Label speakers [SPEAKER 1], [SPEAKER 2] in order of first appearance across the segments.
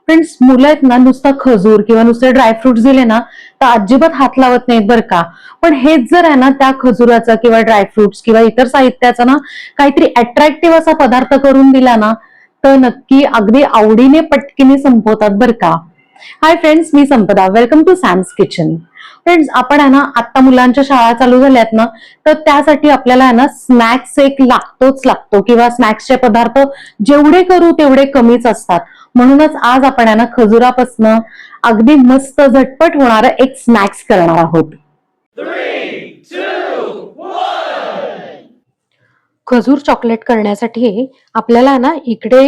[SPEAKER 1] Friends, मुलं आहेत ना, नुसता खजूर किंवा नुसते ड्रायफ्रुट्स दिले ना तर अजिबात हात लावत नाहीत बरं का. पण हेच जर आहे ना त्या खजुराचा किंवा ड्रायफ्रुट्स किंवा इतर साहित्याचा ना काहीतरी अट्रॅक्टिव्ह असा पदार्थ करून दिला ना तर नक्की अगदी आवडीने पटकीने संपवतात बरं का. हाय फ्रेंड्स, मी Sampada. Welcome to Sam's kitchen. Friends, आपण आहे ना आता मुलांच्या शाळा चालू झाल्यात ना तर त्यासाठी आपल्याला आहे ना स्नॅक्स एक लागतोच लागतो किंवा स्नॅक्सचे पदार्थ जेवढे करू तेवढे कमीच असतात. म्हणूनच आज आपण आहे ना खजुरापासनं अगदी मस्त झटपट होणारं एक स्नॅक्स करणार आहोत.
[SPEAKER 2] 3, 2, 1.
[SPEAKER 3] खजूर चॉकलेट करण्यासाठी आपल्याला ना इकडे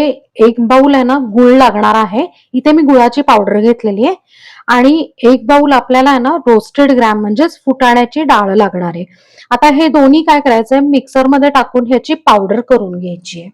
[SPEAKER 3] एक बाउल आहे ना गुळ लागणार आहे. इथे मी गुळाची पावडर घेतलेली आहे आणि एक बाउल आपल्याला आहे ना रोस्टेड ग्रॅम म्हणजेच फुटाण्याची डाळ लागणार आहे. आता हे दोन्ही काय करायचंय, मिक्सर मध्ये टाकून ह्याची पावडर करून घ्यायची आहे.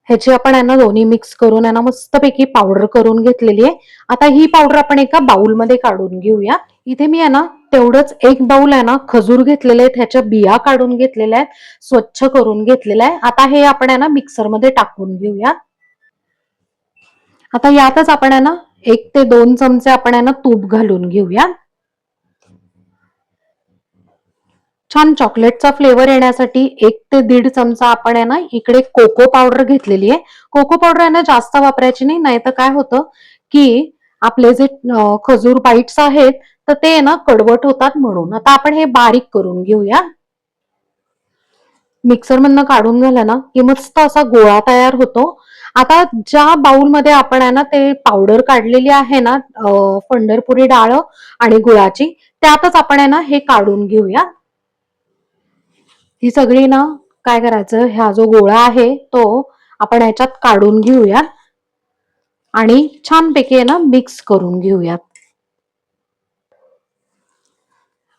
[SPEAKER 3] ह्याची आपण आहे ना दोन्ही मिक्स करून आहे ना मस्तपैकी पावडर करून घेतलेली आहे. आता ही पावडर आपण एका बाउल मध्ये काढून घेऊया. इथे मी आहे ना तेवढंच एक बाउल आहे ना खजूर घेतलेले आहेत, ह्याच्या बिया काढून घेतलेल्या आहेत, स्वच्छ करून घेतलेलं आहे. आता हे आपण आहे ना मिक्सर मध्ये टाकून घेऊया. आता यातच आपण आहे ना 1 ते 2 चमचे आपण आहे ना तूप घालून घेऊया. छान चॉकलेटचा फ्लेवर येण्यासाठी 1 ते 1.5 चमचा आपण आहे ना इकडे कोको पावडर घेतलेली आहे. कोको पावडर आहे ना जास्त वापरायची नाही, नाहीतर काय होतं की आपले जे खजूर बाईट्स आहेत तर ते ना कडवट होतात. म्हणून आता आपण हे बारीक करून घेऊया. मिक्सर मधनं काढून झालं ना की मस्त असा गोळा तयार होतो. आता ज्या बाउल मध्ये आपण आहे ना ते पावडर काढलेली आहे ना पंढरपुरी डाळ आणि गुळाची, त्यातच आपण आहे ना हे काढून घेऊया. ही सगळी ना काय करायचं, हा जो गोळा आहे तो आपण ह्याच्यात काढून घेऊया आणि छानपैकी आहे ना मिक्स करून घेऊयात.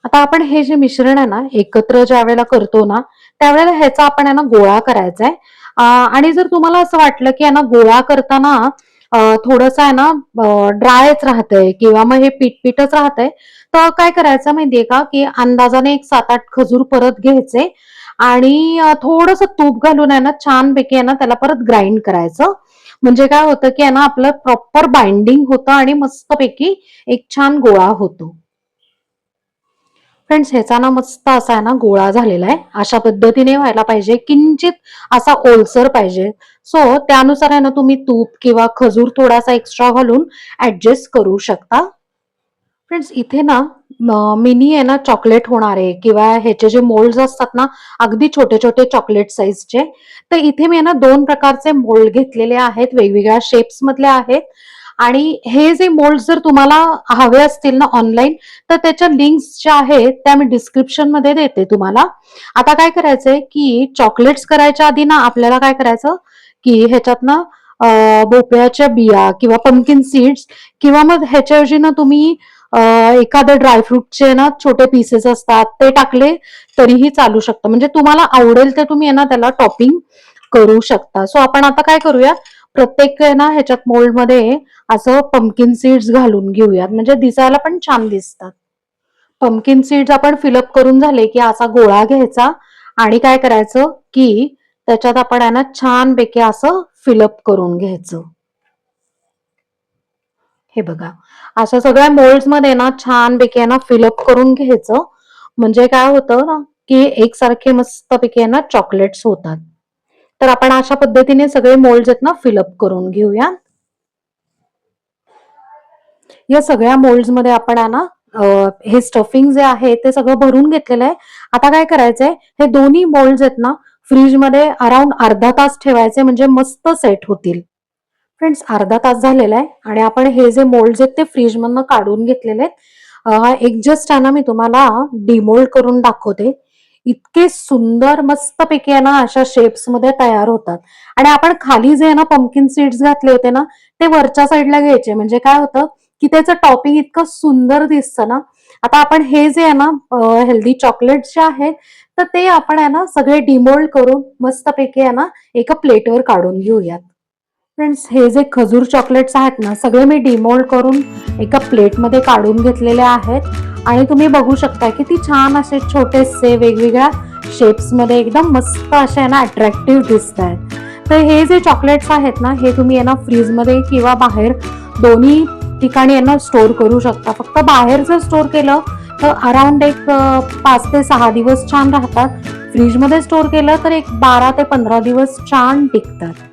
[SPEAKER 3] आता आपण हे जे मिश्रण आहे ना एकत्र ज्या वेळेला करतो ना त्यावेळेला ह्याचा आपण आहे ना गोळा करायचा आहे. आणि जर तुम्हाला असं वाटलं की आहे ना गोळा करताना थोडस आहे ना ड्रायच राहतंय किंवा मग हे पीठ राहतंय, तर काय करायचं माहितीये का की अंदाजाने एक 7-8 खजूर परत घ्यायचे आणि थोडस तूप घालून आहे ना छानपैकी आहे ना त्याला परत ग्राइंड करायचं. म्हणजे काय होतं की आहे ना आपलं प्रॉपर बाइंडिंग होतं आणि मस्तपैकी एक छान गोळा होतो. फ्रेंड्स, ह्याचा ना मस्त असा आहे ना गोळा झालेला आहे. अशा पद्धतीने व्हायला पाहिजे, किंचित असा ओलसर पाहिजे. सो त्यानुसार आहे ना तुम्ही तूप किंवा खजूर थोडासा एक्स्ट्रा घालून ऍडजस्ट करू शकता. फ्रेंड्स, इथे ना मिनी आहे ना चॉकलेट होणार आहे किंवा ह्याचे जे मोल्ड्स असतात ना अगदी छोटे छोटे चॉकलेट साईजचे, तर इथे मी आहे ना 2 प्रकारचे मोल्ड घेतलेले आहेत, वेगवेगळ्या शेप्स मधले आहेत. आणि हे जे मोल्ड जर तुम्हाला हवे असतील ना ऑनलाईन, तर त्याच्या लिंक्स ज्या आहेत त्या मी डिस्क्रिप्शन मध्ये देते तुम्हाला. आता काय करायचंय की चॉकलेट्स करायच्या आधी ना आपल्याला काय करायचं की ह्याच्यात ना भोपळ्याच्या बिया किंवा पंपकिन सीड्स किंवा मग ह्याच्याऐवजी ना तुम्ही एखादं ड्रायफ्रुटचे ना छोटे पीसेस असतात ते टाकले तरीही चालू शकतं. म्हणजे तुम्हाला आवडेल ते तुम्ही ना त्याला टॉपिंग करू शकता. सो आपण आता काय करूया, प्रत्येक ना ह्याच्यात मोल्ड मध्ये असं पंपकिन सीड्स घालून घेऊयात, म्हणजे दिसायला पण छान दिसतात. पंपकिन सीड्स आपण फिलअप करून झाले की असा गोळा घ्यायचा आणि काय करायचं की त्याच्यात आपण आहे ना छानपैकी असं फिलअप करून घ्यायचं. हे बघा, अशा सगळ्या मोल्ड्स मध्ये ना छानपैकी ना फिलअप करून घ्यायचं. म्हणजे काय होतं ना की एकसारखे मस्तपैकी ना चॉकलेट्स होतात. तर आपण अशा पद्धतीने सगळे मोल्ड्स आहेत ना फिलअप करून घेऊया. या सगळ्या मोल्ड्स मध्ये आपण आहे ना हे स्टफिंग जे आहे ते सगळं भरून घेतलेलं आहे. आता काय करायचंय, हे दोन्ही मोल्ड्स आहेत ना फ्रीज मध्ये अराउंड अर्धा तास ठेवायचे, म्हणजे मस्त सेट होतील. फ्रेंड्स, अर्धा तास झालेला आहे आणि आपण हे जे मोल्ड्स आहेत ते फ्रीज मधनं काढून घेतलेले आहेत. एक जस्ट आहे ना मी तुम्हाला डिमोल्ड करून दाखवते. इतके सुंदर मस्तपैकी आहे ना अशा शेप्स मध्ये तयार होतात. आणि आपण खाली जे आहे ना पंपकिन सीड्स घातले होते ना ते वरच्या साईडला घ्यायचे, म्हणजे काय होतं की त्याचं टॉपिंग इतकं सुंदर दिसतं ना. आता आपण हे जे आहे ना हेल्दी चॉकलेट जे आहेत तर ते आपण आहे ना सगळे डिमोल्ड करून मस्तपैकी आहे ना एका प्लेटवर काढून घेऊयात. फ्रेंड्स, हे जे खजूर चॉकलेट्स आहेत ना सगळे मी डिमोल्ड करून एका प्लेटमध्ये काढून घेतलेले आहेत. आणि तुम्ही बघू शकता किती छान असे छोटेसे वेगवेगळ्या शेप्स मध्ये एकदम मस्त असे ना अट्रॅक्टिव्ह दिसत आहेत. तर हे जे चॉकलेट्स आहेत ना, हे तुम्ही यांना फ्रीजमध्ये किंवा बाहेर दोन्ही ठिकाणी यांना स्टोर करू शकता. फक्त बाहेर जर स्टोर केलं तर अराउंड एक 5 ते 6 दिवस छान राहतात. फ्रीजमध्ये स्टोर केलं तर एक 12 ते 15 दिवस छान टिकतात.